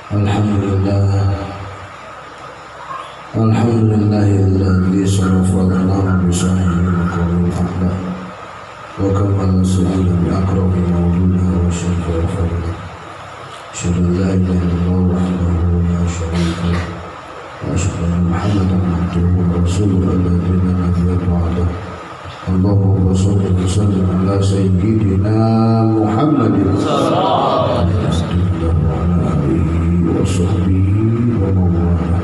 Alhamdulillah, alhamdulillahilladzi sarafa lana bi sahihil qawlil aqla wa kammala su'ala bi akrami mawjudah wa syarfa fadla. Asyhadu an la ilaha illallah wahdahu la syarika lah wa asyhadu anna Muhammadan abduhu wa rasuluhu alladzi la nabiyya ba'dahu. Allahumma shalli wa sallim ala sayyidina Muhammadin sallallahu alaihi wasallam wa ala alihi wa sahbihi wa mawala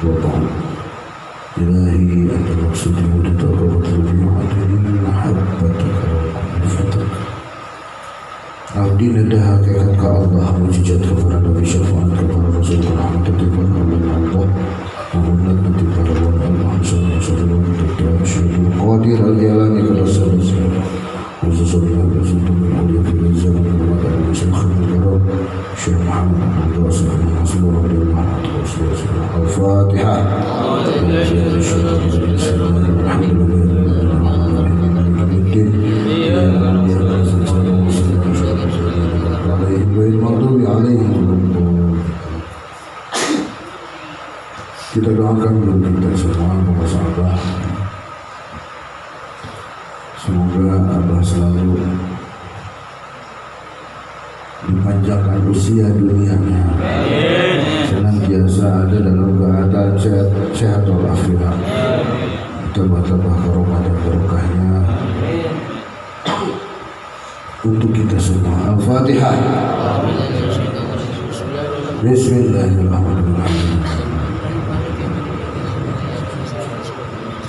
wa ba'd. Ilahi anta maksudi wa tataqabbal bi'adli mahabbataka wa khilfataka. Abdi nadah hakikat ka Allah mujizat kepada Nabi syafaat kepada Rasul rahmat kepada Allah Muhammad nanti para wali Allah sallallahu alaihi wasallam qadir al-jalani kada sabisa khususnya untuk mulia fil zaman wa ala syekh al-karam Syekh Muhammad bin Rasul sallallahu alaihi wasallam. Al-Fatihah. Kita doakan untuk kita semua para sahabat, semoga Abah selalu dipanjangkan usia dunianya, senantiasa ada dalam keadaan sehat walafiat, tambah-tambah karomah dan berkahnya untuk kita semua. Al-Fatihah. Bismillahirrahmanirrahim.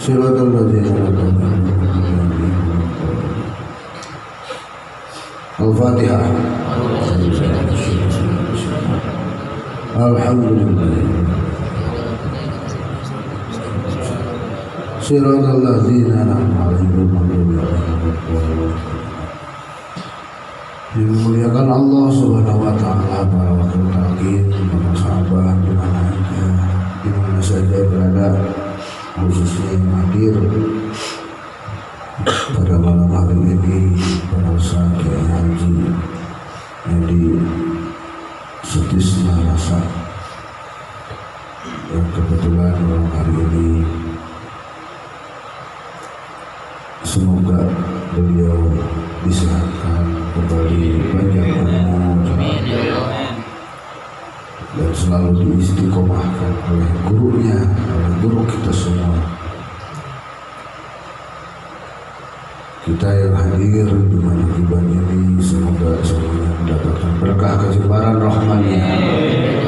Siratal ladzina an'amta alaihim. Al-Fatihah. Alhamdulillah. Siratal ladzina an'amta alaihim. Dimuliakan Allah Subhanahu wa taala, para wakil takin, para sahabat di mana saja berada, khususnya yang hadir pada malam hari ini pada saat haji yang di Sutisna Rasa yang kebetulan malam hari ini semoga beliau disehatkan, kembali banyak umur dan selalu diistiqomahkan oleh gurunya, oleh guru kita semua. Kita yang hadir di manakibah ini semoga semuanya mendapatkan berkah kejebaran rahmannya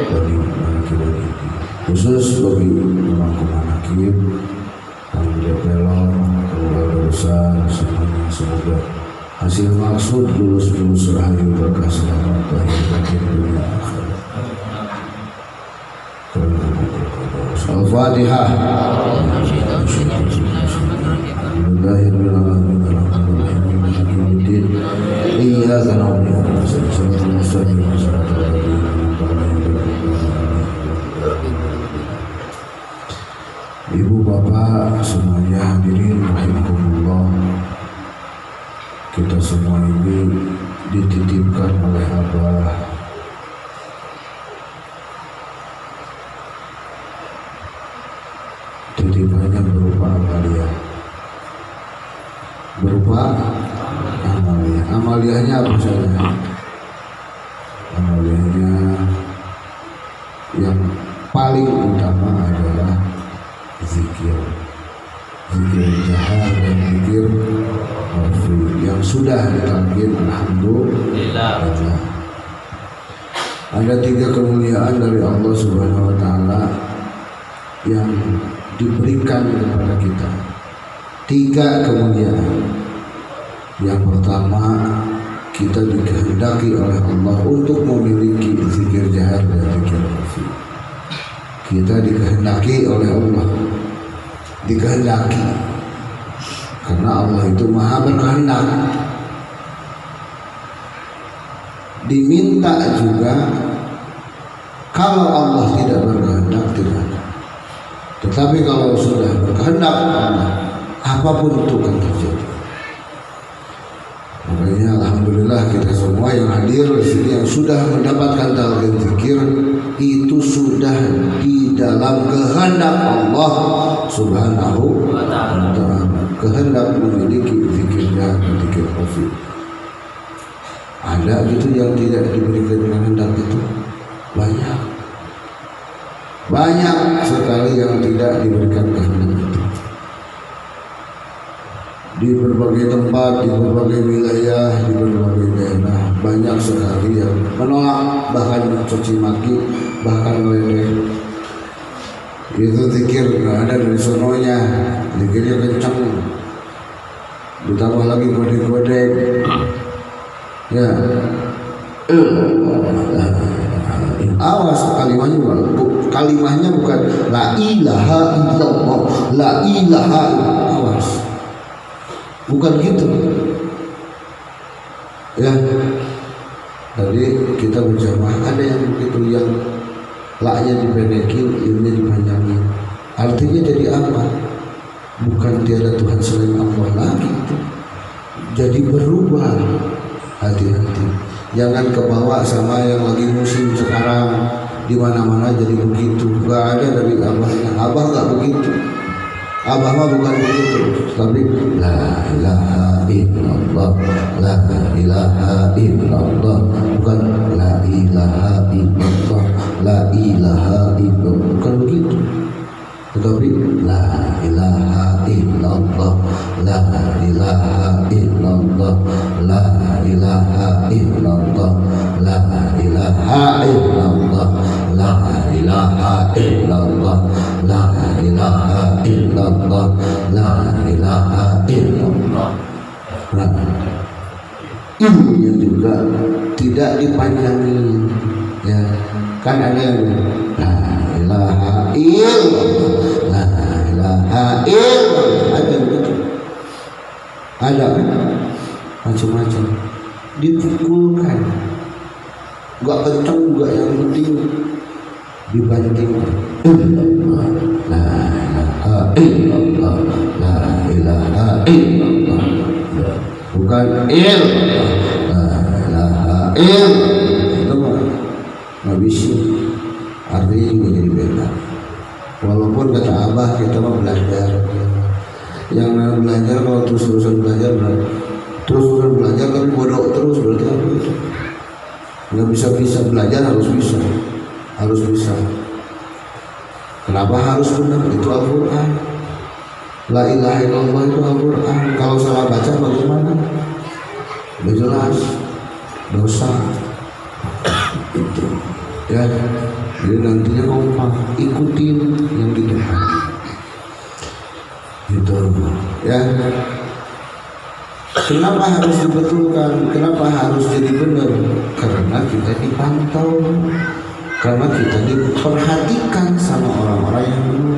dari manakibah ini, khusus bagi pemangku manakib, panitia pelon, keluarga besar semuanya. Semoga hasil maksud lulus rahayu berkah selamat lahir batin dunia akhirat. Al-Fatihah. Bismillahirrahmanirrahim. Iyyaka na'budu wa iyyaka nasta'in. Ibu bapak semuanya hadirin rahimakumullah. Kita semua ini dititipkan oleh Abah titipannya berupa amalia, amaliahnya apa saja? Amaliahnya yang paling utama adalah zikir jahar dan zikir khafi yang sudah ditalqin. Alhamdulillah. Ada 3 kemuliaan dari Allah Subhanahu wa taala yang diberikan kepada kita. 3 kemuliaan. Yang pertama, kita dikehendaki oleh Allah untuk memiliki zikir jahar dan zikir khafi. Kita dikehendaki oleh Allah, dikehendaki karena Allah itu maha berkehendak. Diminta juga, kalau Allah tidak berkehendak tidak. Tetapi kalau sudah berkehendak Allah, apapun itu akan terjadi. Makanya alhamdulillah kita semua yang hadir di sini yang sudah mendapatkan talqin zikir dalam kehendak Allah Subhanahu wa ta'ala, kehendak memiliki zikirnya zikir khafi. Ada gitu yang tidak diberikan kehendak itu banyak sekali yang tidak diberikan kehendak itu. Di berbagai tempat, di berbagai wilayah, di berbagai daerah banyak sekali yang menolak, bahkan mencaci maki, bahkan meledek. Itu zikir nggak ada dari sononya, zikirnya kencang, ditambah lagi kode-kode. Ya, awas kalimahnya bukan la ilaha illallah, la ilaha, awas, bukan gitu. Ya, tadi kita berjamaah ada yang begitu, yang la-nya dipendekin, ilnya dipanjangin. Artinya jadi apa? Bukan tiada Tuhan selain Allah lagi itu. Jadi berubah. Hati-hati, jangan kebawa sama yang lagi musim sekarang, di mana-mana jadi begitu. Gak ada dari abahnya. Abah gak begitu. Abah mah bukan begitu, tapi la ilaha illallah, la ilaha illallah, bukan la ilaha illallah, la ilaha illallah, bukan begitu. Tetapi la ilaha illallah, la ilaha illallah, la ilaha illallah, la ilaha illallah, la ilaha illallah, la ilaha illallah, la ilaha illallah. Nah, ilmunya juga tidak dipanjangin, ya kan ada yang la ilaha illallah, la ilaha illallah, ada begitu, ada macam-macam, dipukulkan, gak kencang juga, yang penting dibandingkan. La ilaha illallah, la ilaha illallah, bukan illallah, la ilaha illallah. Itu mah nggak bisa, artinya juga jadi beda. Walaupun kata abah kita mah belajar, yang belajar kalau terus-terusan belajar, terus-terusan belajar tapi bodoh terus, berarti apa itu? Nggak bisa belajar, harus bisa. Kenapa harus benar? Itu Al-Quran. La ilaha illallah itu Al-Quran. Kalau salah baca bagaimana? Udah jelas dosa itu, ya. Jadi nantinya kompak, ikutin yang di depan gitu, ya. Kenapa harus dibetulkan? Kenapa harus jadi benar? Karena kita dipantau, karena kita diperhatikan sama orang-orang yang dulu.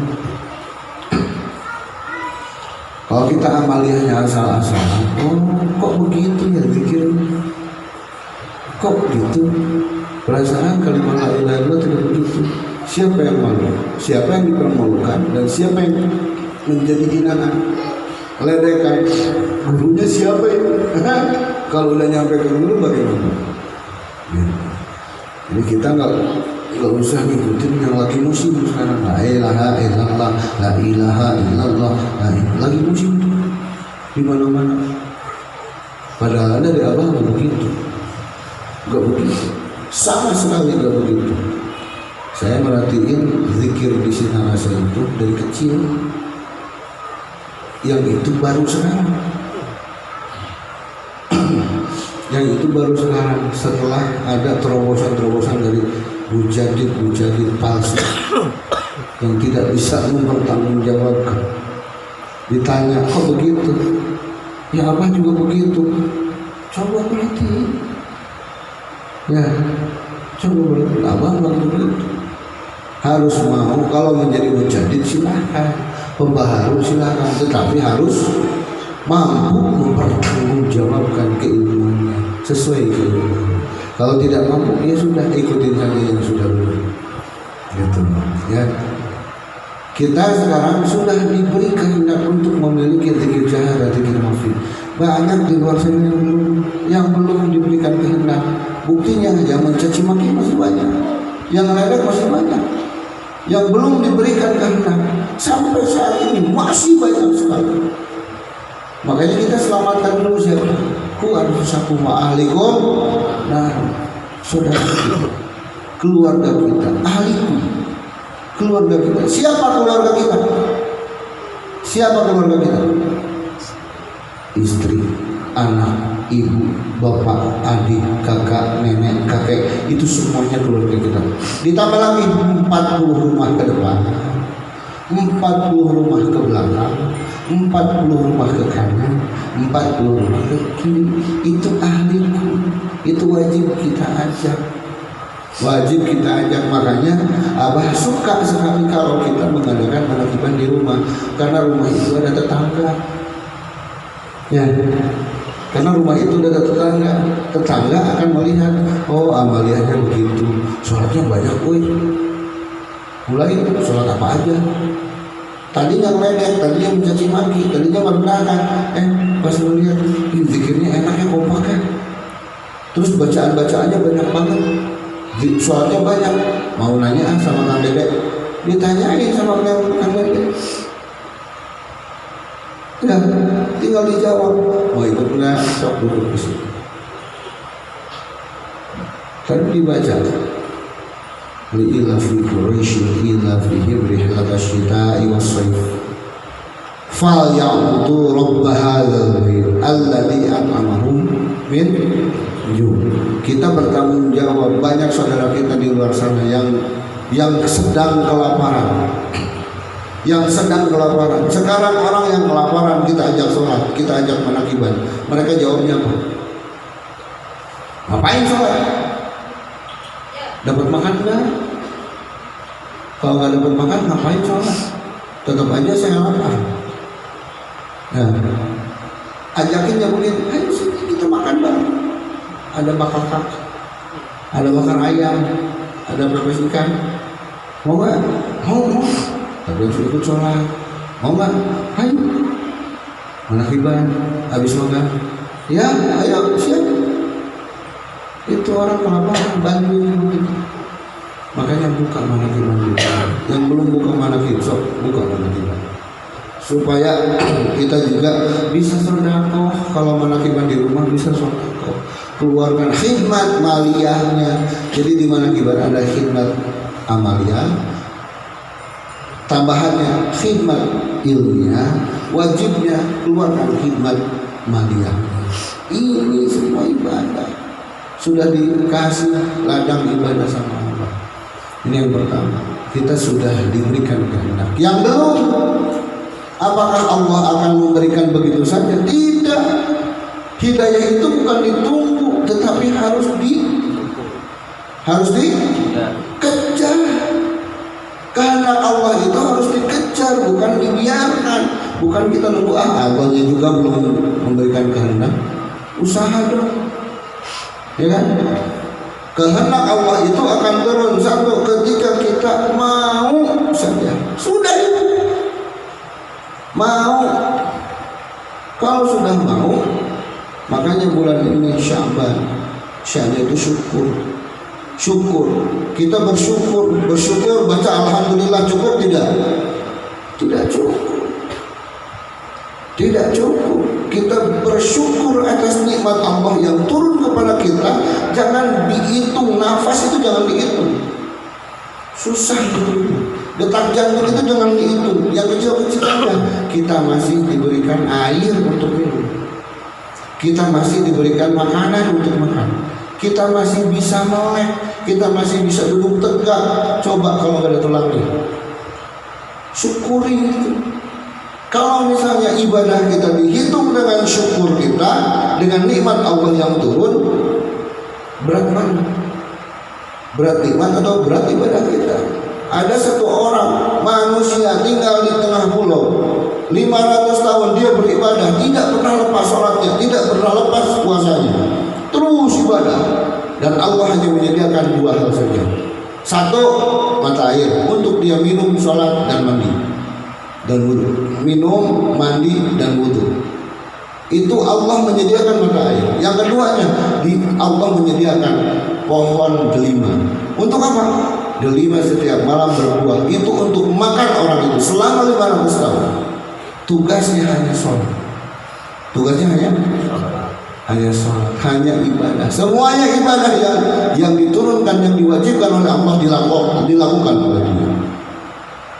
Kalau kita amaliyahnya asal-asalan, oh kok begitu ya zikir, kok gitu, perasaan kalimat la ilaha illallah tidak begitu. Siapa yang malu? Siapa yang dipermalukan? Dan siapa yang menjadi hinaan? Ledekan gurunya siapa itu? Kalau udah nyampe ke guru bagaimana? Jadi kita nggak usah ngikutin yang lagi musim sekarang. La ilaha illallah, la ilaha illallah, lagi musim tuh di mana-mana. Padahal dari abah nggak begitu, sama sekali nggak begitu. Saya merhatiin zikir di Sinarasa itu dari kecil. Yang itu baru sekarang. Yang itu baru sekarang, setelah ada terobosan-terobosan dari bujadid palsu yang tidak bisa mempertanggungjawabkan. Ditanya, kok begitu? Ya abah juga begitu. Coba perhatiin. Ya, coba perhatiin. Abah bilang begitu. Harus mau, kalau menjadi bujadid silahkan, pembaharu silahkan, tetapi harus mampu mempertanggungjawabkan keilmuannya sesuai keilmuannya. Kalau tidak mampu, ya sudah, ikutin saja yang sudah benar. Gitu, ya. Kita sekarang sudah diberi kehendak untuk memiliki zikir syahadat, zikir khafi. Banyak di luar sana yang belum diberikan kehendak. Buktinya yang mencaci maki masih banyak, yang ledek masih banyak. yang belum diberikan kehendak sampai saat ini masih banyak sekali. Makanya kita selamatkan dulu siapa? Ku anfusakum wa ahlikum. Nah, saudara kita, keluarga kita, ahlikum, keluarga kita. Siapa keluarga kita? Siapa keluarga kita? Istri, anak, ibu, bapak, adik, kakak, nenek, kakek, itu semuanya keluarga kita. Ditambah lagi 40 rumah ke depan, 40 rumah ke belakang, 40 rumah ke kanan, 40 rumah ke kiri. Itu ahliku, itu wajib kita ajak. Wajib kita ajak. Makanya Abah suka sekali kalau kita mengadakan penertiban di rumah, karena rumah itu ada tetangga. Ya, karena rumah itu ada tetangga. Tetangga akan melihat, oh amaliyahnya begitu, sholatnya banyak, mulai sholat apa aja. Tadinya meledek, tadinya mencaci maki, tadinya merendahkan. Pas melihat ini zikirnya enaknya kompak ya. Terus bacaan-bacaannya banyak banget, sholatnya banyak. Mau nanya sama Kang Dedek, ditanyain sama Kang Dedek. Ya, tinggal dijawab. Mau ikut nggak? Sok duduk di situ. Kan dibaca. Li'ilafi Quraisy ilafihim rihlata syita'i was-sayf. Fal ya'budu rabb hadzal bait alladzi at'amahum min ju'. Kita bertanggung jawab. Banyak saudara kita di luar sana yang sedang kelaparan. Yang sedang kelaparan. Sekarang orang yang kelaparan kita ajak sholat, kita ajak manakiban, mereka jawabnya apa? Ngapain sholat? Dapat makan enggak? Kalau nggak dapat makan ngapain sholat? Tetap aja saya lapar. Nah, ajakin ya mungkin, ayo sini kita makan bareng. Ada bakar kak, ada bakar ayam, ada pepes ikan. Mau nggak? Mau. Tapi harus ikut sholat. Mau nggak? Ayo. Manakiban habis makan. Ya, ayo siap. Itu orang kelaparan bantuin. Makanya buka manakiban dulu. Yang belum buka manakib, sok buka manakiban. Supaya kita juga bisa sedekah. Kalau manakiban di rumah bisa sedekah. Keluarkan khidmat maliyahnya. Jadi di manakiban ada khidmat amaliyah. Tambahannya khidmat ilmiah, wajibnya keluarkan khidmat maliyah. Ini semua ibadah sudah dikasih ladang ibadah sama Allah. Ini yang pertama, kita sudah diberikan kehendak. Yang belum, apakah Allah akan memberikan begitu saja? Tidak. Hidayah itu bukan ditunggu, tetapi harus dikejar. Karena Allah itu harus dikejar, bukan dibiarkan. Bukan kita nunggu Allahnya juga belum memberikan kehendak, usaha dong, ya kan? Kehendak Allah itu akan turun satu ketika kita mau saja. Sudah itu mau. Kalau sudah mau, makanya bulan ini Sya'ban itu syukur. Kita bersyukur baca alhamdulillah cukup tidak? Tidak cukup. Kita bersyukur atas nikmat Allah yang turun kepada kita. Jangan dihitung, nafas itu jangan dihitung. Susah itu. Detak jantung itu jangan dihitung. Yang kecil-kecil aja. Kita masih diberikan air untuk minum. Kita masih diberikan makanan untuk makan. Kita masih bisa melek, kita masih bisa duduk tegak. Coba kalau nggak ada tulangnya, syukuri itu. Kalau misalnya ibadah kita dihitung dengan syukur kita, dengan nikmat Allah yang turun, berat mana? Berat nikmat atau berat ibadah kita? Ada satu orang manusia tinggal di tengah pulau, 500 tahun dia beribadah, tidak pernah lepas sholatnya, tidak pernah lepas puasanya, terus ibadah. Dan Allah hanya menyediakan dua hal saja. Satu, mata air untuk dia minum, sholat dan mandi dan wudhu. Minum, mandi dan wudhu. Itu Allah menyediakan mata air. Yang keduanya, Allah menyediakan pohon delima. Untuk apa? delima setiap malam berbuah. Itu untuk makan orang itu selama 500 tahun. Tugasnya hanya sholat. Tugasnya hanya sholat, hanya ibadah. Semuanya ibadah yang diturunkan, yang diwajibkan oleh Allah dilakukan oleh dia.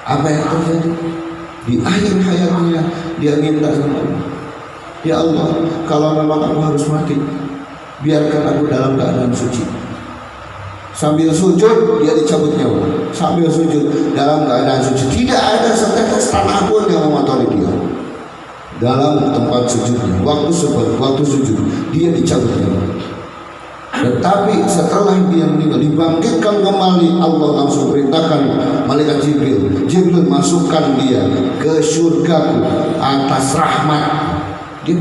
Apa yang terjadi? Di akhir hayatnya dia minta sama Allah, ya Allah, kalau memang aku harus mati, biarkan aku dalam keadaan suci. Sambil sujud dia dicabut nyawa. Sambil sujud dalam keadaan suci, tidak ada setetes tanah pun yang mengotori dia. Dalam tempat sujudnya, waktu sujud dia dicabut nyawa. Tetapi setelah dia meninggal, dibangkitkan kembali, Allah langsung perintahkan malaikat Jibril masukkan dia ke surgaku atas rahmat. Dia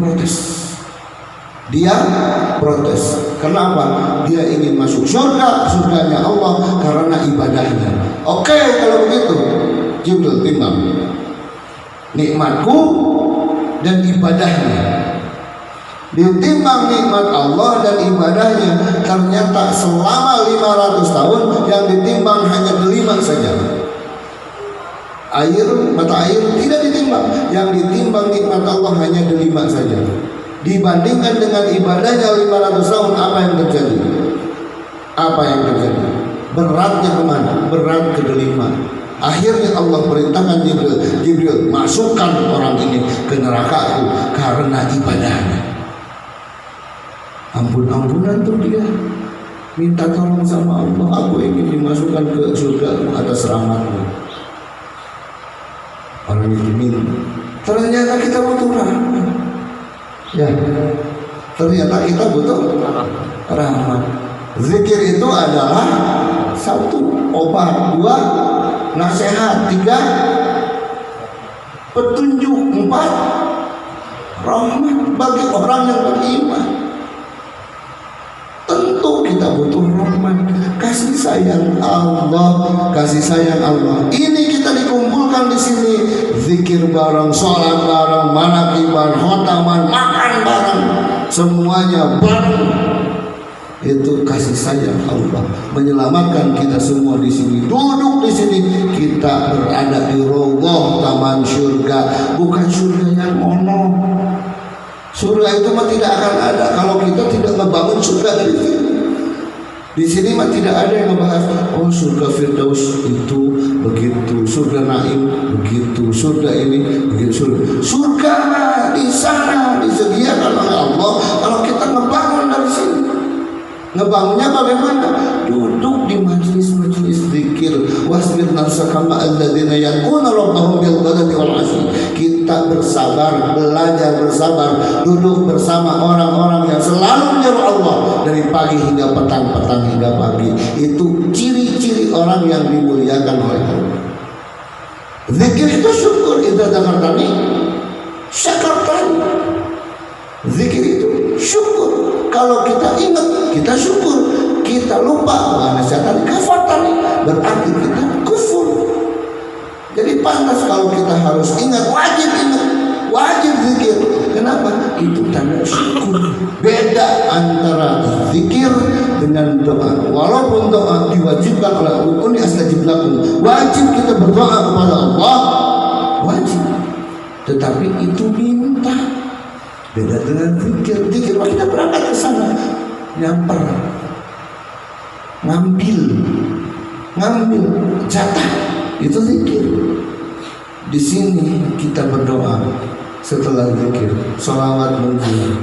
protes. Kenapa? Dia ingin masuk surganya Allah karena ibadahnya. Oke, kalau begitu Jibril timbang nikmatku dan ibadahnya. Ditimbang nikmat Allah dan ibadahnya, ternyata selama 500 tahun yang ditimbang hanya delima saja. Mata air tidak ditimbang, yang ditimbang nikmat Allah hanya delima saja. Dibandingkan dengan ibadahnya 500 tahun, apa yang terjadi? Beratnya kemana? Berat ke delima. Akhirnya Allah perintahkan Jibril masukkan orang ini ke neraka karena ibadahnya. Ampun-ampunan tuh dia minta tolong sama Allah, aku ingin dimasukkan ke surga atas rahmatmu. Orang itu minta. Ternyata kita butuh rahmat. Ya, ternyata kita butuh rahmat. Zikir itu adalah 1 obat, 2 nasihat, 3 petunjuk, 4 rahmat bagi orang yang beriman. Tentu kita butuh rahmat, kasih sayang Allah. Ini kita dikumpulkan di sini, zikir bareng, sholat bareng, manakiban, khotaman, makan bareng, semuanya bareng. Itu kasih sayang Allah menyelamatkan kita semua di sini. Duduk di sini kita berada di rawdah taman surga, bukan surga yang ono. Surga itu mah tidak akan ada kalau kita tidak membangun surga dari sini. Di sini mah tidak ada yang membahas, oh surga Firdaus itu begitu, surga Naim begitu, surga ini begitu. Surga mah di sana disediakan oleh Allah. Kalau kita ngebangun dari sini, ngebangunnya bagaimana? Duduk di majelis-majelis zikir, wasbir nafsaka ma'al ladzina yad'una rabbahum bil ghadati wal 'ashyi. Kita bersabar, belajar bersabar, duduk bersama orang-orang yang selalu menyeru Allah dari pagi hingga petang hingga pagi. Itu ciri-ciri orang yang dimuliakan oleh Allah. Zikir itu syukur, idza dzakartani syakartani. Zikir itu syukur. Kalau kita ingat, kita syukur. Kita lupa, nasihatani kafartani, berarti kita kufur. Jadi pantas kalau kita harus ingat, wajib zikir. Kenapa? Itu tanda syukur. Beda antara zikir dengan doa. Walaupun doa diwajibkan oleh ud'uni astajib lakum, wajib kita berdoa kepada Allah, wajib. Tetapi itu minta. Beda dengan zikir. Zikir kita berangkat ke sana, nyamper, ngambil jatah, itu zikir. Di sini kita berdoa setelah zikir, sholawat muji.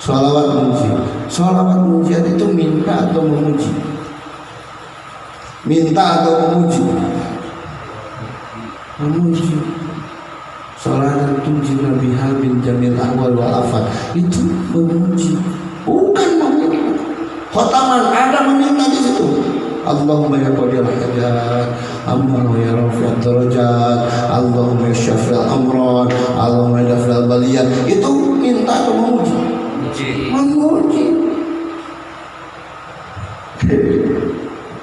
Sholawat mujian itu minta atau memuji? Memuji. Sholat tuji Nabi Habib Jamil Ahwal wa Afat, itu memuji, bukan meminta. Khotaman ada meminta di situ. Allahumma ya qadil hajat, Allahumma ya rafi'ad darajat, Allahumma ya syafi'al amran, Allahumma ya daf'al baliyat. Itu minta atau memuji? Memuji.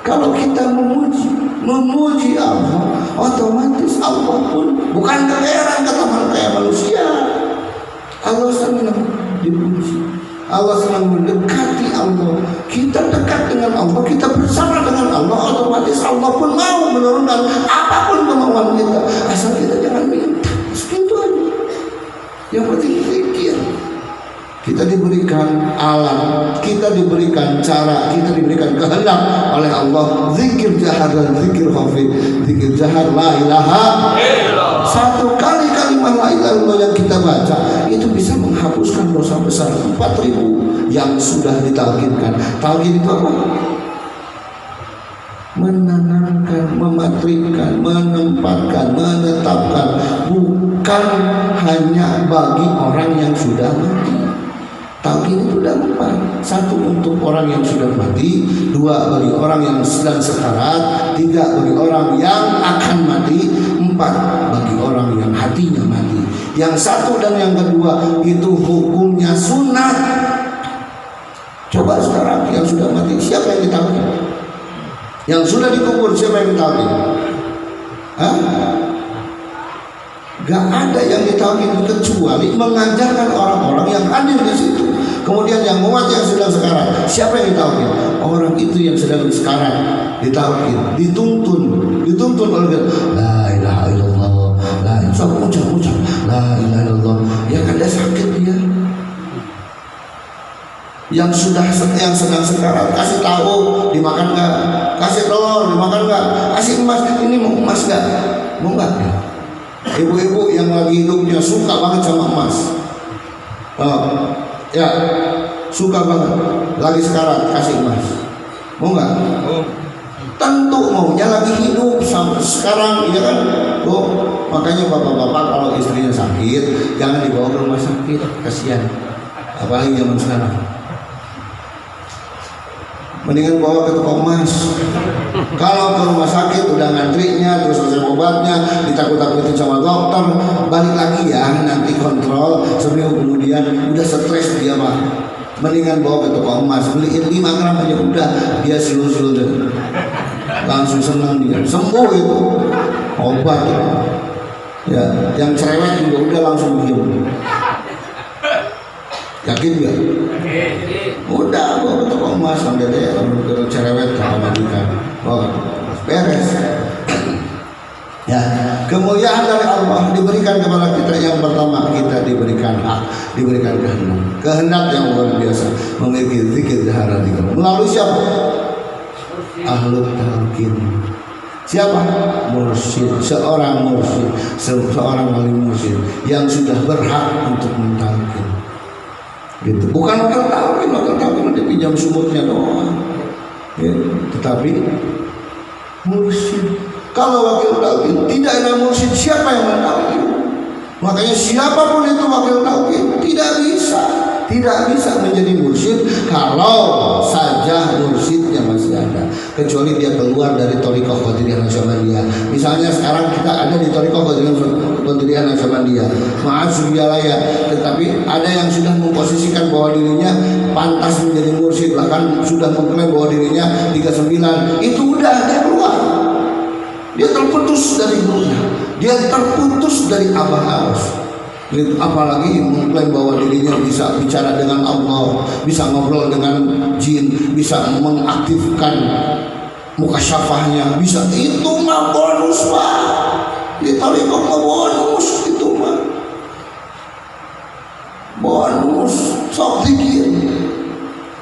Kalau kita memuji Allah, otomatis Allah pun bukan kegeeran kata kayak manusia. Allah senang dipuji. Allah sedang mendekati Allah. Kita dekat dengan Allah, kita bersama dengan Allah, otomatis Allah pun mau menurunkan apapun kemauan kita, asal kita jangan minta. Segitu aja. Yang penting zikir. Kita diberikan alat, kita diberikan cara, kita diberikan kehendak oleh Allah. Zikir jahar dan zikir khafi. Zikir jahar la ilaha illallah. Satu kali kalimat la ilaha illallah yang kita baca itu bisa menghapuskan dosa besar 4.000 yang sudah ditalkinkan. Talkin itu apa? Menanamkan, mematrikkan, menempatkan, menetapkan, bukan hanya bagi orang yang sudah mati. Talqin itu ada 4. 1 untuk orang yang sudah mati, 2 bagi orang yang sedang sekarat, 3 bagi orang yang akan mati, 4 bagi orang yang hatinya mati. Yang 1 dan yang kedua itu hukumnya sunat. Coba sekarang yang sudah mati siapa yang ditalqin? Yang sudah dikubur siapa yang ditalqin? Hah? Gak ada yang ditalqin kecuali mengajarkan orang-orang yang hadir di situ. Kemudian yang umat yang sedang sekarang, siapa yang ditalqin? Orang itu yang sedang sekarang ditalqin, dituntun oleh la ilaha illallah, la ilaha ucap la ilaha illallah. Yang ada sakit dia, yang sedang sekarang kasih tahu dimakan nggak, kasih telur dimakan nggak, kasih emas, ini mau emas nggak, mau nggak? Ibu-ibu yang lagi hidupnya suka banget sama emas, ya suka banget, lagi sekarang kasih emas, mau nggak? Tentu maunya lagi hidup sampai sekarang, ya kan? Makanya bapak-bapak kalau istrinya sakit jangan dibawa ke rumah sakit, kasihan, apalagi zaman sekarang. Mendingan bawa ke toko emas. Kalau ke rumah sakit udah ngantrinya, terus selesai obatnya, ditakut-takutin sama dokter, balik lagi ya nanti kontrol, seminggu kemudian udah stres dia mah. Mendingan bawa ke toko emas, beliin 5 gram aja udah, dia siul-siul deh, langsung senang dia, sembuh itu obat. Ya, yang cerewet juga udah langsung diem. Yakin gak? Udah bawa ke toko emas sampai deh cerewet sama majikan. Beres. Ya, kemuliaan dari Allah diberikan kepada kita. Yang pertama, kita diberikan hak, diberikan kehendak yang luar biasa, memiliki zikir jahara melalui siapa? Ahlul talqin. Siapa? Mursyid, seorang mursyid, seorang wali mursyid yang sudah berhak untuk mentalqin. Gitu. Bukan wakil talqin nanti pinjam sumutnya doang, ya, tetapi mursyid. Kalau wakil talqin tidak ada mursyid, siapa yang mentalqin? Makanya siapapun itu wakil talqin tidak bisa menjadi mursyid kalau saja mursyidnya masih ada, kecuali dia keluar dari Thariqah Qadiriyah Naqsyabandiyah. Misalnya sekarang kita ada di Thariqah Qadiriyah Naqsyabandiyah, maaf Suryalaya, tetapi ada yang sudah memposisikan bahwa dirinya pantas menjadi mursyid, bahkan sudah mengklaim bahwa dirinya 39. Itu udah dia keluar, dia terputus dari gurunya, dia terputus dari abah-abah. Apalagi mengklaim bahwa dirinya bisa bicara dengan Allah, bisa ngobrol dengan jin, bisa mengaktifkan mukasyafahnya, bisa. Itu mah bonus pak, di Thariqah mah bonus, itu mah bonus, sok zikir.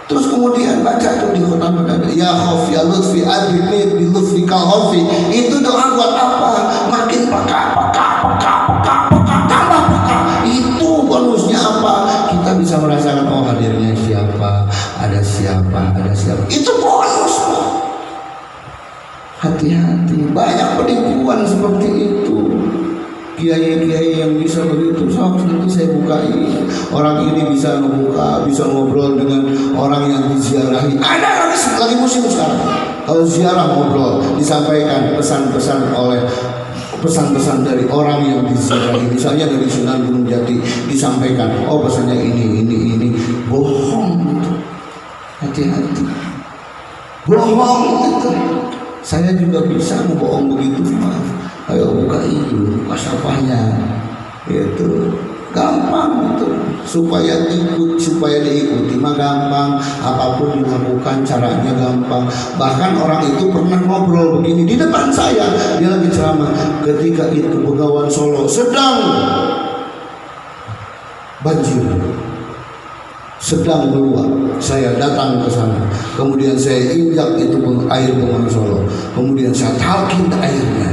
Terus kemudian baca tuh di khutam pada ya khafi ya lutfi adrikni bi lutfi kal khafi. Itu doa buat apa? Makin peka tambah peka. Itu bonusnya apa? Kita bisa merasakan oh hadirnya siapa, ada siapa. Itu bonus. Hati-hati, banyak penipuan seperti itu. Kiai-kiai yang bisa begitu, nanti saya bukai. Orang ini bisa membuka, bisa ngobrol dengan orang yang diziarahi. Ada lagi musim sekarang. Kalau ziarah ngobrol, disampaikan pesan-pesan dari orang yang diziarahi. Misalnya dari Sunan Gunung Jati disampaikan, oh pesannya ini. Bohong itu. Hati-hati. Bohong itu. Saya juga bisa ngebohong begitu, maaf. Ayo buka itu, mukasyafahnya, itu gampang itu supaya diikuti mah gampang, apapun dilakukan caranya gampang. Bahkan orang itu pernah ngobrol begini di depan saya, dia lagi ceramah, ketika itu Bengawan Solo sedang banjir, sedang meluap. Saya datang ke sana, kemudian saya injak itu air Bengawan Solo, kemudian saya talkin airnya.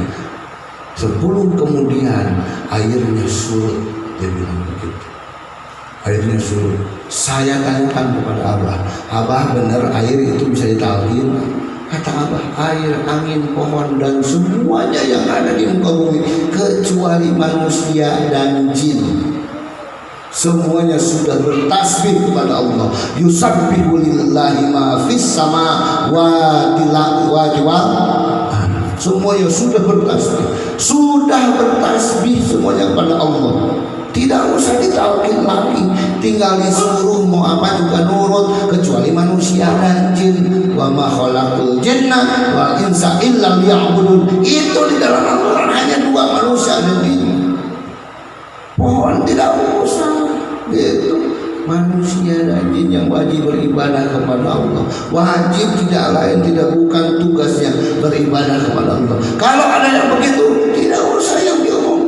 Sebelum kemudian airnya surut, dia bilang begitu. Airnya surut. Saya tanyakan kepada Abah, Abah benar air itu bisa ditalkin? Kata Abah, air, angin, pohon dan semuanya yang ada di muka bumi kecuali manusia dan jin, semuanya sudah bertasbih kepada Allah. Yusabbihu lillahi ma fis samawati wal semuanya sudah bertasbih semuanya kepada Allah. Tidak usah ditalkin lagi, tinggal disuruh mau apa juga nurut, kecuali manusia dan jin. Wa ma khalaqul jinna wal insa illa liya'budun. Itu di dalam Al-Quran hanya dua, manusia dan jin. Pohon tidak usah, itu manusia dan jin yang wajib beribadah kepada Allah. Wajib tidak lain, tidak bukan tugasnya beribadah kepada Allah. Kalau ada yang begitu, tidak usah yang diomong.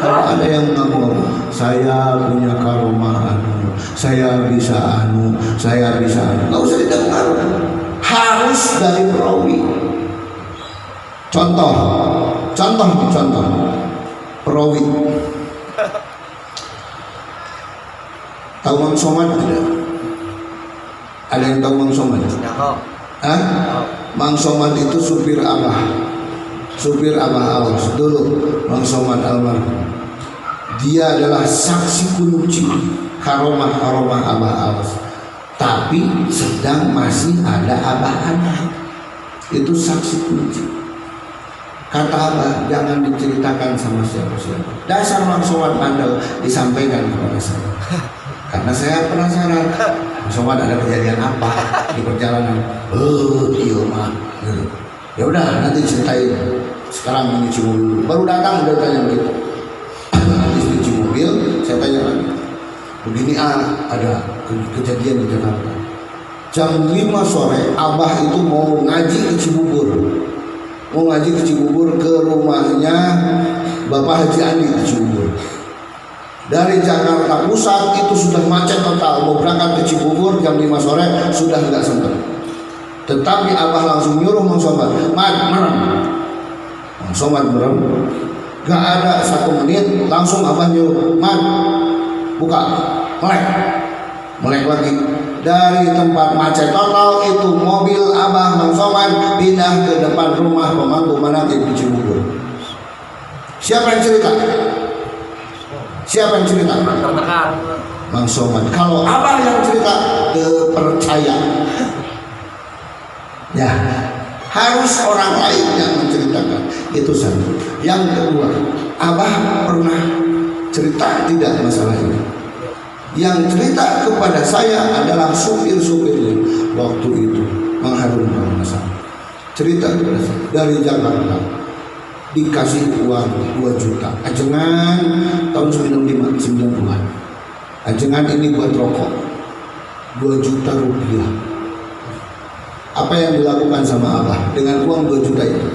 Kalau ada yang ngomong, saya punya karomah anu, saya bisa anu, nggak usah didengar. Harus dari perawi. Contoh perawi. Tahu Mang Somad tidak? Ada yang tahu Mang Somad? Hah? Mang Somad itu supir Abah Awas dulu. Mang Somad almarhum, dia adalah saksi kunci karomah Abah Awas, tapi sedang masih ada Abah anak, itu saksi kunci. Kata Abah, jangan diceritakan sama siapa-siapa. Dasar Mang Somad bandel, disampaikan kepada saya. Karena saya penasaran, Somad ada kejadian apa di perjalanan. Iya mah. Ya udah, nanti ceritain. Sekarang menyuci mobil, baru datang udah tanya begitu. Habis nyuci mobil, saya tanya lagi. Begini ada kejadian di Jakarta. Jam 5 sore, Abah itu mau ngaji ke Cibubur, ke rumahnya Bapak Haji Andi di Cibubur. Dari Jakarta Pusat itu sudah macet total, mau berangkat ke Cibubur jam 5 sore sudah nggak sempat. Tetapi Abah langsung nyuruh Mang Somad, merem. Mang Somad merem, gak ada 1 menit, langsung Abah nyuruh, buka, melek lagi. Dari tempat macet total itu mobil Abah Mang Somad pindah ke depan rumah pemangku manatib di Cibubur. Siapa yang cerita? Mang Somad. Kalau Abah yang cerita, percaya. Ya, harus orang lain yang menceritakan. Itu satu. Yang kedua, Abah pernah cerita tidak masalah ini. Yang cerita kepada saya adalah supir-supirnya waktu itu, Mang Harun kalau nggak salah. Cerita kepada saya dari Jakarta, dikasih uang 2 juta ajengan tahun 90-an. Ajengan ini buat rokok 2 juta rupiah. Apa yang dilakukan sama Abah dengan uang 2 juta itu?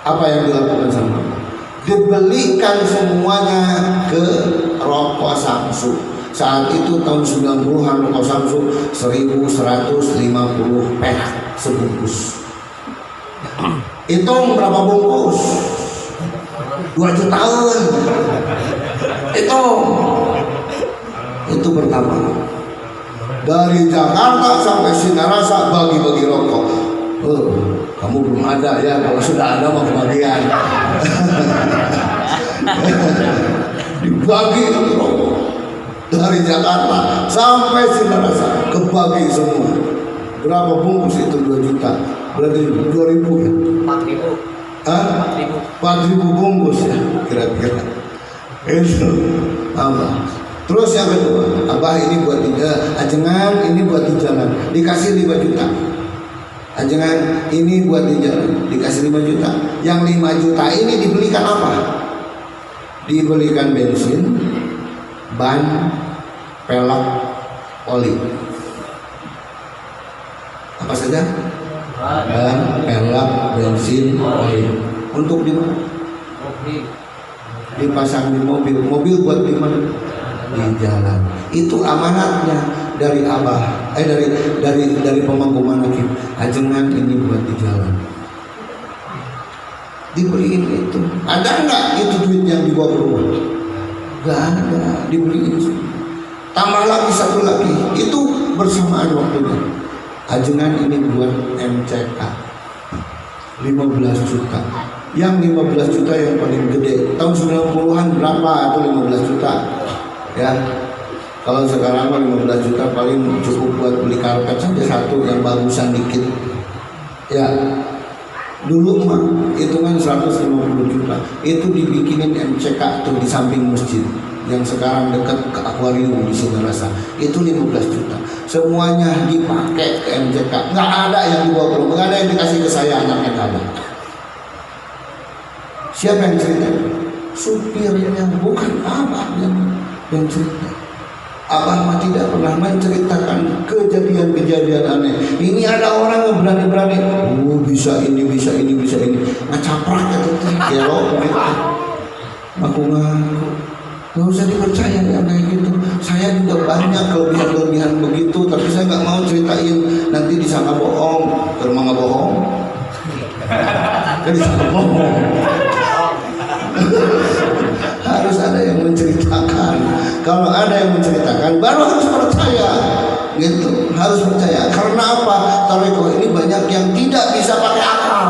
Apa yang dilakukan sama Abah? Dibelikan semuanya ke rokok Samsu. Saat itu tahun 90-an rokok Samsu 1.150 perak sebungkus. Hitung berapa bungkus? 2 jutaan. Itu pertama. Dari Jakarta sampai Sinarasa bagi-bagi rokok. Kamu belum ada ya, kalau sudah ada mau kebagian. Dibagi rokok dari Jakarta sampai Sinarasa, kebagi semua. Berapa bungkus itu 2 juta? Berarti 2.000 ya? 4.000. 4.000 bungkus ya kira-kira. Itu apa? Terus yang kedua, Abah ini buat ajengan, ini buat di jalan, dikasih 5 juta. Ajengan ini buat di jalan, dikasih 5 juta. Yang 5 juta ini dibelikan apa? dibelikan bensin, ban, pelek, oli. Apa saja? Ban, pelek, bensin, oli. Untuk di mana? Dipasang di mobil. Mobil buat di mana? Di jalan. Itu amanatnya dari abah, dari pemangku manakim. Ajengan ini buat di jalan. Dibeliin itu. Ada enggak itu duit yang dibawa ke rumah? Enggak ada, dibeliin. Tambah lagi satu lagi, itu bersamaan waktunya. Ajengan ini buat MCK 15 juta. Yang 15 juta yang paling gede. Tahun 90-an berapa atau 15 juta? Ya. Kalau sekarang 15 juta paling cukup buat beli karpet saja satu yang bagusan dikit. Ya. Dulu mah hitungan 150 juta itu dibikinin MCK tuh di samping masjid yang sekarang dekat ke akuarium di Sinarasa itu 15 juta semuanya dipakai ke MCK, nggak ada yang dibawa ke rumah, nggak ada yang dikasih ke saya anaknya kamu. Siapa yang cerita? Supirnya, bukan abah yang cerita. Abah mah tidak pernah menceritakan kejadian-kejadian aneh. Ini ada orang yang berani-berani, bisa ini, ngacaprak itu gelok gitu. Aku ngaku, nggak usah dipercaya ya kayak gitu. Saya juga banyak kelebihan begitu, tapi saya nggak mau ceritain. Nanti disangka bohong, ke rumah nggak bohong, kan disangka bohong. Harus ada yang menceritakan. Kalau ada yang menceritakan baru harus percaya gitu, harus percaya. Karena apa? Thariqah ini banyak yang tidak bisa pakai akal.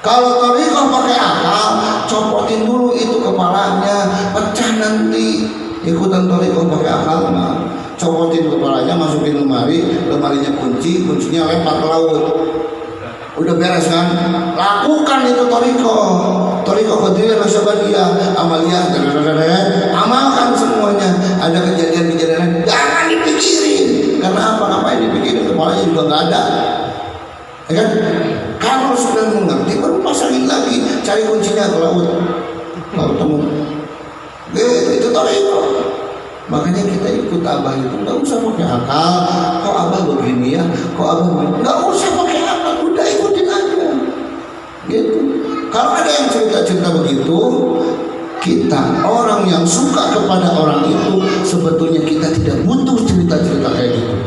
Kalau thariqah pakai akal, copotin dulu itu kepalanya, pecah nanti. Ikutan thariqah pakai akal mah, copotin kepalanya, masukin lemarinya kuncinya lempar ke laut. Udah beres kan? Lakukan itu thariqah Qadiriyah Nasyabandiyah, amaliyah, amalkan semuanya. Ada kejadian-kejadian jangan dipikirin. Karena apa? Ngapain dipikirin? Kepalanya juga nggak ada. Ya kan? Kalau sudah mengerti baru pasangin lagi, cari kuncinya ke laut. Kalau temu, itu thariqah. Makanya kita ikut abah itu nggak usah pakai akal. Kok abah begini ya? Kok abah nggak usah pakai akal, udah ikutin aja. Gitu. Kalau ada yang cerita-cerita begitu, kita orang yang suka kepada orang itu sebetulnya kita tidak butuh cerita-cerita kayak gitu.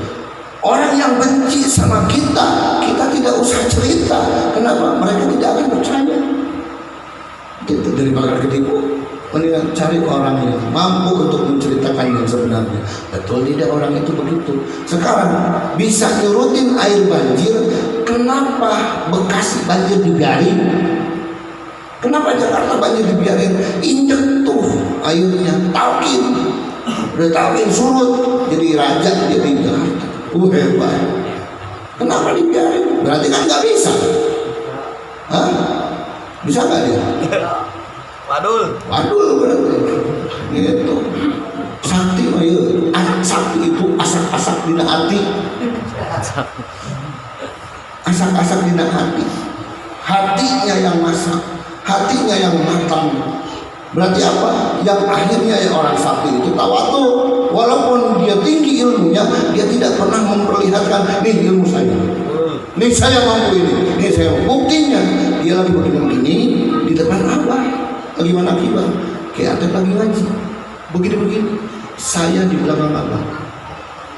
Orang yang benci sama kita tidak usah cerita. Kenapa? Mereka tidak akan percaya. Gitu, daripada ketipu. Mendingan cari orang yang mampu untuk menceritakan yang sebenarnya. Betul tidak orang itu begitu? Sekarang bisa nyurutin air banjir. Kenapa Bekasi banjir dibiarin? Kenapa Jakarta banjir dibiarin? Injek tuh airnya, talkin. Udah talkin surut, jadi raja, jadi Jakarta. Hebat. Kenapa dibiarin? Berarti kan nggak bisa. Hah? Bisa nggak dia? Wadul berarti gitu. Sakti ayo, sakti itu asak-asak dina hati. Asak-asak dina hati. Hatinya yang masak, hatinya yang matang. Berarti apa? Yang akhirnya ya orang sakti itu tawadu. Walaupun dia tinggi ilmunya, dia tidak pernah memperlihatkan nih ilmu saya. Nih saya mampu ini saya buktinya. Dia lagi begini di depan abah. Bagaimana akibat? Kayak ada lagi ngaji begini-begini, saya di belakang abah.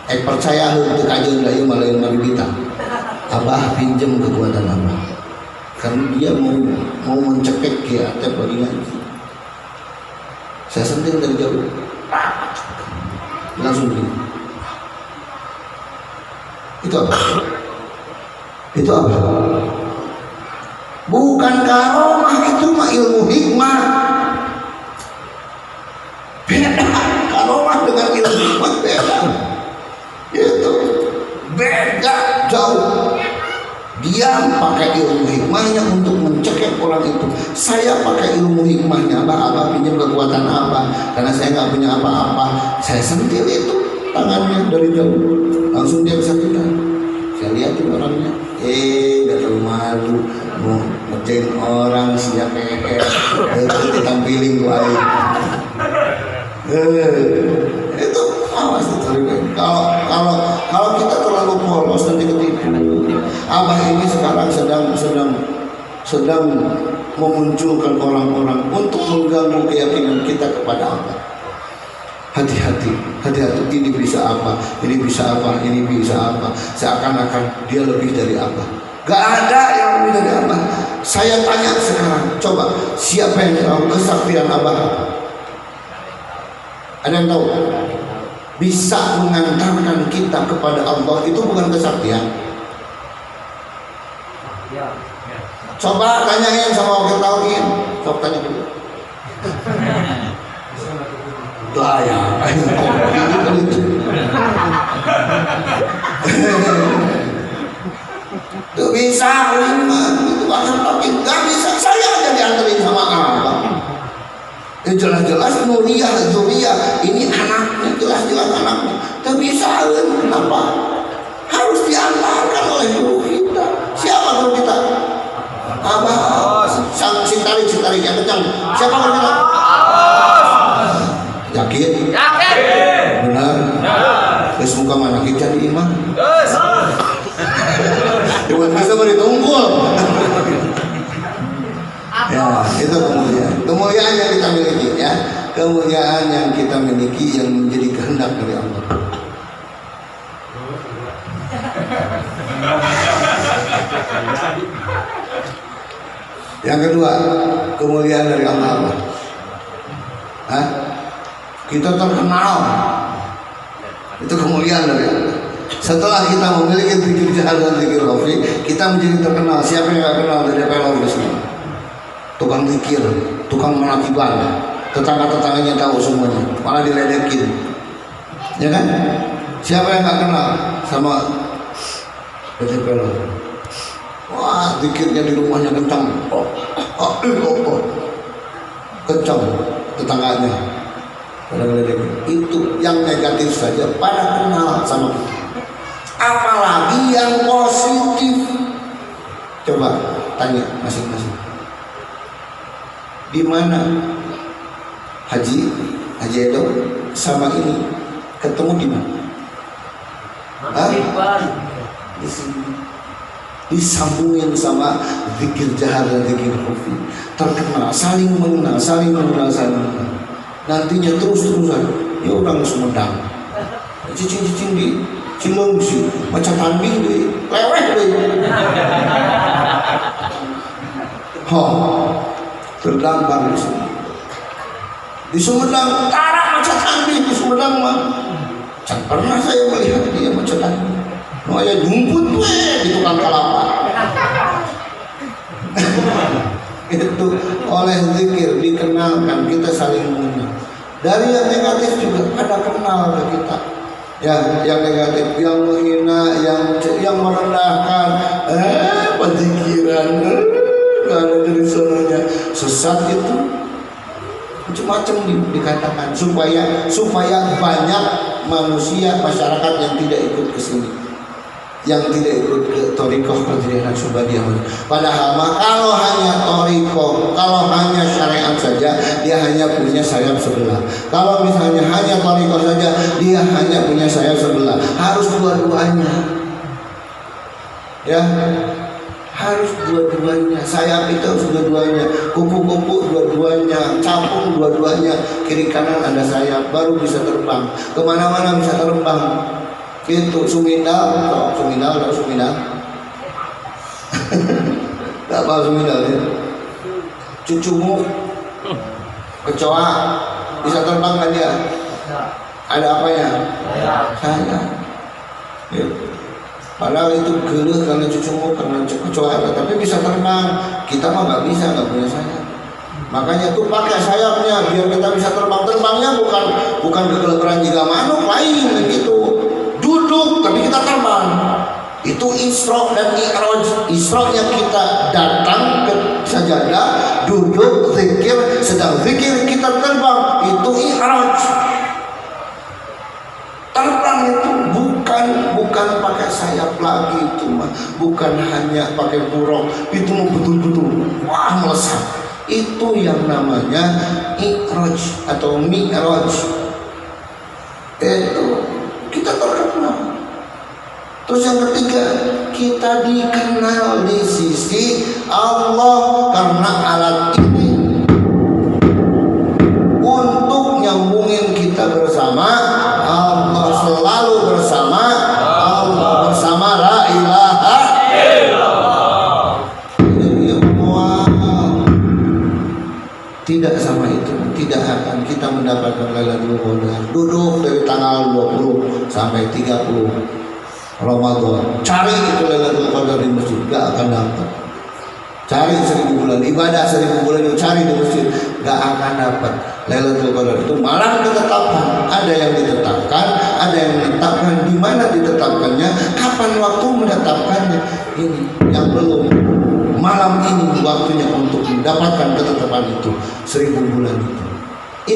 Percaya untuk kajian dari malayan maribita. Abah pinjam kekuatan abah, karena dia mau mencekek kayak ada lagi ngaji. Saya sentil dari jauh, langsung begini. Itu apa? Itu apa? Bukan karomah, itu mah ilmu hikmah. Beda karomah dengan ilmu hikmah, beda. Itu beda jauh. Dia pakai ilmu hikmahnya untuk mencekik orang itu. Saya pakai ilmu hikmahnya. Abah pinjam kekuatan apa? Karena saya nggak punya apa-apa. Saya sentil itu tangannya dari jauh, langsung dia bisa kita. Saya lihatin orangnya. Gak terlalu malu mau ngerjain orang siap itu ditampilin gua itu awas diterima. Kalau kita terlalu polos nanti ketipu. Abah ini sekarang sedang memunculkan orang-orang untuk mengganggu keyakinan kita kepada Allah. Hati-hati, ini bisa apa, ini bisa apa, ini bisa apa. Seakan-akan dia lebih dari apa. Gak ada yang lebih dari apa. Saya tanya sekarang, coba siapa yang tahu kesaktian Abah? Ada yang tahu? Bisa mengantarkan kita kepada Allah itu bukan kesaktian. Coba tanyain sama wakil tauhid. Coba tanya dulu. Ya, itu bisa itu bahasa tauhid nggak bisa. Saya aja dianterin sama Allah. Jelas-jelas Nuriyah, Zuriyah ini anaknya, jelas-jelas anaknya. Tapi bisa, kenapa? Harus diantarkan oleh guru kita. Siapa guru kita? Abah. Sang sintari yang kencang. Siapa guru kita? Yakin? Benar? Terus muka mana kita di iman? Cuma bisa beri tunggul. Ya, itu kemuliaan yang kita miliki ya. Kemuliaan yang kita miliki yang menjadi kehendak dari Allah. Yang kedua, kemuliaan dari Allah. Hah? Kita terkenal. Itu kemuliaan dari Allah. Setelah kita memiliki zikir jahar dan zikir khafi, kita menjadi terkenal. Siapa yang gak kenal dari pelor di sini? Tukang zikir, tukang menakiban, tetangga-tetangganya tahu semuanya, malah diledekin. Ya kan? Siapa yang gak kenal sama dari pelor? Wah, zikirnya di rumahnya kencang. Kencang tetangganya. Itu yang negatif saja pada kenal sama kita. Apalagi yang positif. Coba tanya masing-masing. Di mana Haji Edo sama ini ketemu di mana? Di sini. Disambungin sama zikir jahar dan zikir khafi, terkenal, saling mengenal. Nantinya terus-terusan ya orang Sumedang, cicing-cicing di Cilengsi, macam tanding di leweh deh. Terdampar di sini. Di Sumedang, tarak macam tanding di Sumedang mah. Pernah saya melihat dia macam tanding. No ya jumput tuh di tukang kelapa. Itu oleh zikir dikenalkan, kita saling mengenal. Dari yang negatif juga ada kenal kita. Ya, yang negatif, yang menghina, yang merendahkan, penzikiran, nggak ada dari sononya. Sesat itu macam-macam dikatakan supaya banyak manusia masyarakat yang tidak ikut ke sini, yang tidak ikut ke Thariqah Qadiriyah Naqsyabandiyah. Padahal kalau hanya Thariqah, kalau hanya syariat saja, dia hanya punya sayap sebelah. Kalau misalnya hanya Thariqah saja, dia hanya punya sayap sebelah. Harus dua-duanya. Ya, harus dua-duanya. Sayap itu harus dua-duanya. Kupu-kupu dua-duanya, capung dua-duanya. Kiri kanan ada sayap, baru bisa terbang. Kemana-mana bisa terbang. Itu Sumindal tak apa Sumindal ya. Cucumu kecoa bisa terbang kan dia? Ada apanya? Saya. Ya. Padahal itu geluh karena cucumu, karena kecoa, tapi bisa terbang. Kita mah nggak bisa, nggak punya sayap. Makanya tuh pakai sayapnya biar kita bisa terbang. Terbangnya bukan kekeleberan jika manuk lain begitu. Duduk tapi kita terbang. Itu Isra dan Mi'raj. Isra'nya kita datang ke sajadah, duduk zikir, sedang zikir kita terbang. Itu Mi'raj. Terbang itu bukan pakai sayap lagi itu mah bukan hanya pakai buruk, itu mah betul-betul wah melesat. Itu yang namanya Mi'raj atau Mi'raj. Itu kita terkenal. Terus yang ketiga, kita dikenal di sisi Allah karena alat ini untuk nyambungin kita bersama Allah, selalu bersama Allah, bersama la ilaha illallah. Tidak sama itu, tidak akan kita mendapatkan Lailatul Qadar. Duduk dari tanggal 20 sampai 30 Ramadan, cari itu Lailatul Qadar di masjid, gak akan dapat. Cari 1000 bulan ibadah, 1000 bulan itu cari di masjid, gak akan dapat. Lailatul Qadar itu malam ditetapkan, ada yang ditetapkan, ada yang menetapkan. Di mana ditetapkannya, kapan waktu menetapkannya, ini yang belum. Malam ini waktunya untuk mendapatkan ketetapan itu, 1000 bulan itu.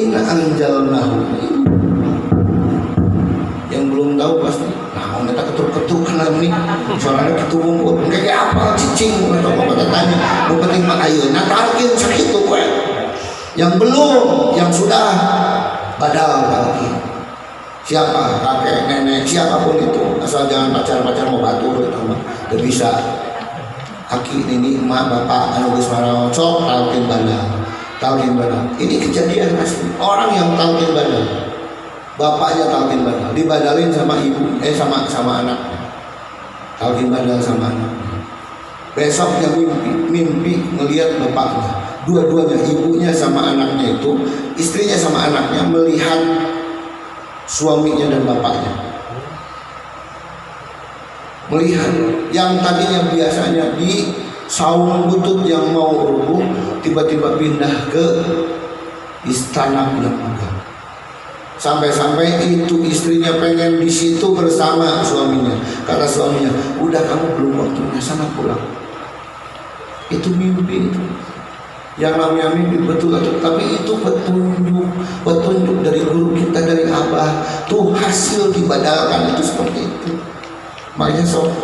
Inna anjalnahu. Yang belum tahu pasti nah kita ketuk-ketuk kenal nih suaranya gitu ngumpul kayak apa cicing atau apa tanya mau penting mah ayo natalkin sakitu gue yang belum yang sudah badal lagi siapa kakek nenek siapapun itu asal jangan pacar-pacar mau batur itu mah udah bisa aki ini emak bapak anu geus marao cok talkin badal ini kejadian asli orang yang talkin badal. Bapaknya talqin badal, dibadalin sama ibu, sama anaknya. Talqin badal sama anaknya. Besoknya mimpi melihat bapaknya. Dua-duanya, ibunya sama anaknya itu, istrinya sama anaknya melihat suaminya dan bapaknya. Melihat yang tadinya biasanya di saung butut yang mau rubuh, tiba-tiba pindah ke istana yang megah. Sampai-sampai itu istrinya pengen di situ bersama suaminya. Kata suaminya, udah kamu belum waktunya, sana pulang. Itu mimpi itu. Yang namanya mimpi betul, tapi itu petunjuk dari guru kita, dari Abah. Tuh hasil dibadalkan itu seperti itu. Makanya sok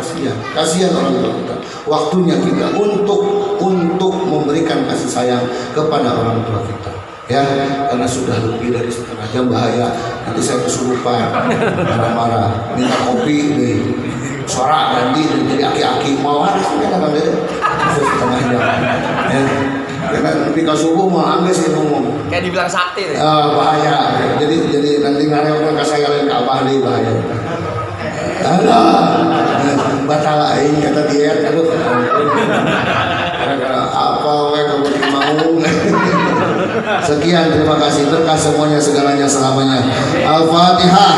kasihan orang tua kita. Waktunya kita untuk memberikan kasih sayang kepada orang tua kita. Ya, karena sudah lebih dari setengah jam bahaya. Nanti saya kesurupan, marah-marah, minta kopi deh. Suara ganti jadi aki-aki mau harus kita kan deh. Setengah jam. Ya. Karena nanti kalau subuh mau ambil sih ngomong. Kayak dibilang sakti deh. Bahaya. Jadi nanti ngareokeun ka saya lain ka Abah deui bahaya. Alah, batal aing kata diet aduh. Gara-gara apa we kamu mau. Sekian, terima kasih, berkah semuanya, segalanya, selamanya. Al-Fatihah.